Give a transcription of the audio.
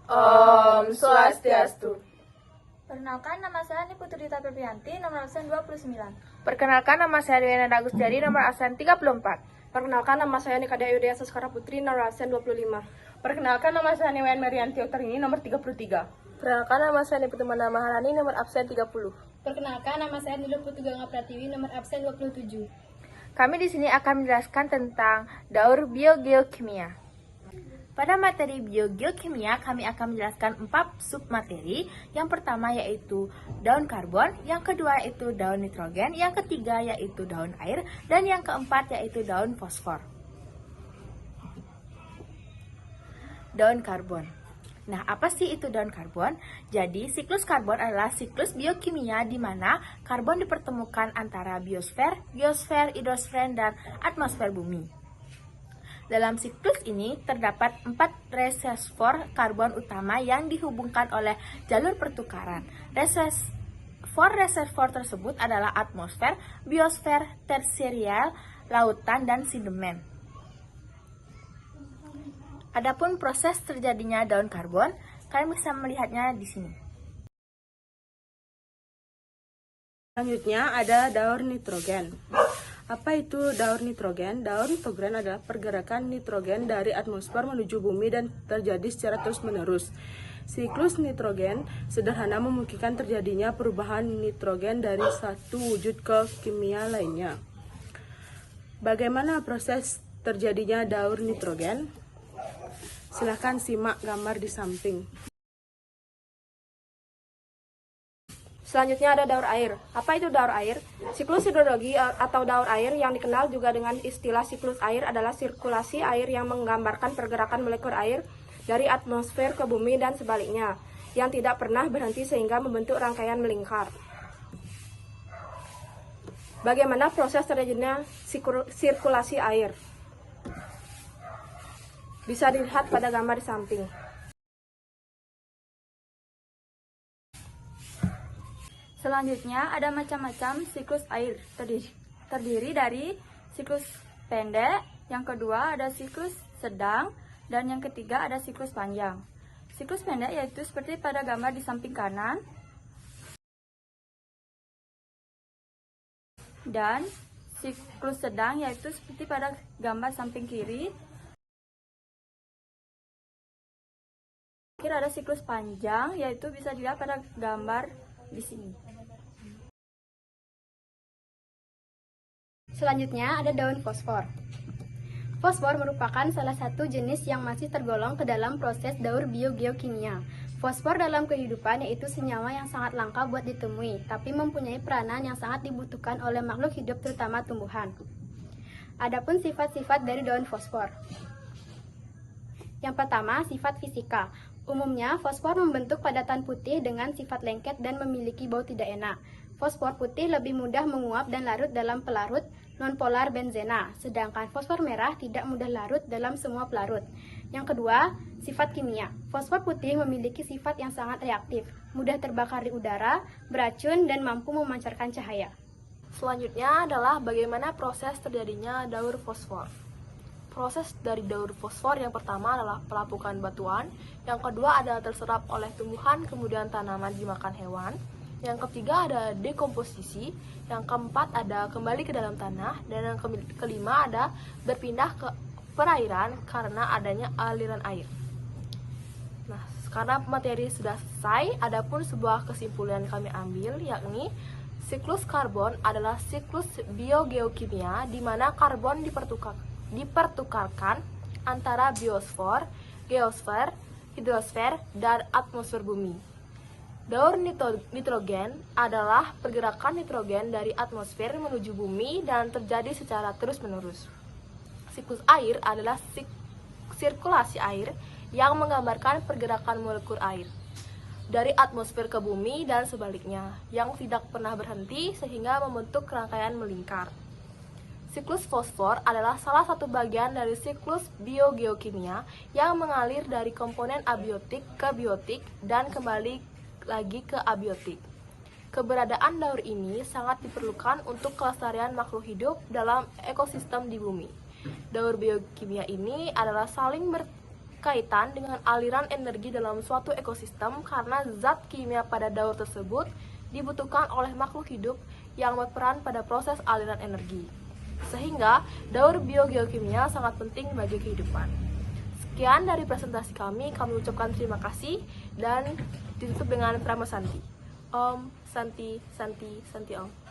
Om Swastiastu. Perkenalkan, nama saya Ani Putri Dita Febrianti, nomor absen 29. Perkenalkan, nama saya Dewi Nanda Agustjadi, nomor absen 34. Perkenalkan, nama saya Nikada Yudaya Saskara Putri, nomor absen 25. Perkenalkan, nama saya Newen Marianti Oktarini, nomor 33. Perkenalkan, nama saya Niputumana Maharani, nomor absen 30. Perkenalkan, nama saya Nilu Putuganga Pratiwi, nomor absen 27. Kami di sini akan menjelaskan tentang daur biogeokimia. Pada materi biogeokimia, kami akan menjelaskan 4 submateri. Yang pertama yaitu daun karbon, yang kedua yaitu daun nitrogen, yang ketiga yaitu daun air, dan yang keempat yaitu daun fosfor. Daun karbon. Nah, apa sih itu daun karbon? Jadi, siklus karbon adalah siklus biokimia di mana karbon dipertemukan antara biosfer, geosfer, hidrosfer, dan atmosfer bumi. Dalam siklus ini terdapat 4 reservoir karbon utama yang dihubungkan oleh jalur pertukaran. Reservoir tersebut adalah atmosfer, biosfer, tersierial, lautan, dan sedimen. Adapun proses terjadinya daun karbon, kalian bisa melihatnya di sini. Selanjutnya ada daur nitrogen. Apa itu daur nitrogen? Daur nitrogen adalah pergerakan nitrogen dari atmosfer menuju bumi dan terjadi secara terus-menerus. Siklus nitrogen sederhana memungkinkan terjadinya perubahan nitrogen dari satu wujud ke kimia lainnya. Bagaimana proses terjadinya daur nitrogen? Silahkan simak gambar di samping. Selanjutnya ada daur air. Apa itu daur air? Siklus hidrologi atau daur air yang dikenal juga dengan istilah siklus air adalah sirkulasi air yang menggambarkan pergerakan molekul air dari atmosfer ke bumi dan sebaliknya, yang tidak pernah berhenti sehingga membentuk rangkaian melingkar. Bagaimana proses terjadinya sirkulasi air? Bisa dilihat pada gambar di samping. Selanjutnya ada macam-macam siklus air, terdiri dari siklus pendek, yang kedua ada siklus sedang, dan yang ketiga ada siklus panjang. Siklus pendek yaitu seperti pada gambar di samping kanan, dan siklus sedang yaitu seperti pada gambar samping kiri. Akhir ada siklus panjang yaitu bisa dilihat pada gambar di sini. Selanjutnya ada daun fosfor. Fosfor merupakan salah satu jenis yang masih tergolong ke dalam proses daur biogeokimia. Fosfor dalam kehidupan yaitu senyawa yang sangat langka buat ditemui, tapi mempunyai peranan yang sangat dibutuhkan oleh makhluk hidup terutama tumbuhan. Adapun sifat-sifat dari daun fosfor. Yang pertama, sifat fisika. Umumnya, fosfor membentuk padatan putih dengan sifat lengket dan memiliki bau tidak enak. Fosfor putih lebih mudah menguap dan larut dalam pelarut nonpolar benzena, sedangkan fosfor merah tidak mudah larut dalam semua pelarut. Yang kedua, sifat kimia. Fosfor putih memiliki sifat yang sangat reaktif, mudah terbakar di udara, beracun, dan mampu memancarkan cahaya. Selanjutnya adalah bagaimana proses terjadinya daur fosfor. Proses dari daur fosfor yang pertama adalah pelapukan batuan, yang kedua adalah terserap oleh tumbuhan, kemudian tanaman dimakan hewan, yang ketiga ada dekomposisi, yang keempat ada kembali ke dalam tanah, dan yang kelima ada berpindah ke perairan karena adanya aliran air. Nah, karena materi sudah selesai, adapun sebuah kesimpulan kami ambil, yakni siklus karbon adalah siklus biogeokimia di mana karbon dipertukarkan antara biosfer, geosfer, hidrosfer, dan atmosfer bumi. Daur nitrogen adalah pergerakan nitrogen dari atmosfer menuju bumi dan terjadi secara terus-menerus. Siklus air adalah sirkulasi air yang menggambarkan pergerakan molekul air dari atmosfer ke bumi dan sebaliknya, yang tidak pernah berhenti sehingga membentuk rangkaian melingkar. Siklus fosfor adalah salah satu bagian dari siklus biogeokimia yang mengalir dari komponen abiotik ke biotik dan kembali lagi ke abiotik. Keberadaan daur ini sangat diperlukan untuk kelestarian makhluk hidup dalam ekosistem di bumi. Daur biokimia ini adalah saling berkaitan dengan aliran energi dalam suatu ekosistem karena zat kimia pada daur tersebut dibutuhkan oleh makhluk hidup yang berperan pada proses aliran energi. Sehingga daur biogeokimia sangat penting bagi kehidupan. Sekian dari presentasi kami ucapkan terima kasih dan ditutup dengan Prama Santi. Om Santi Santi Santi Om.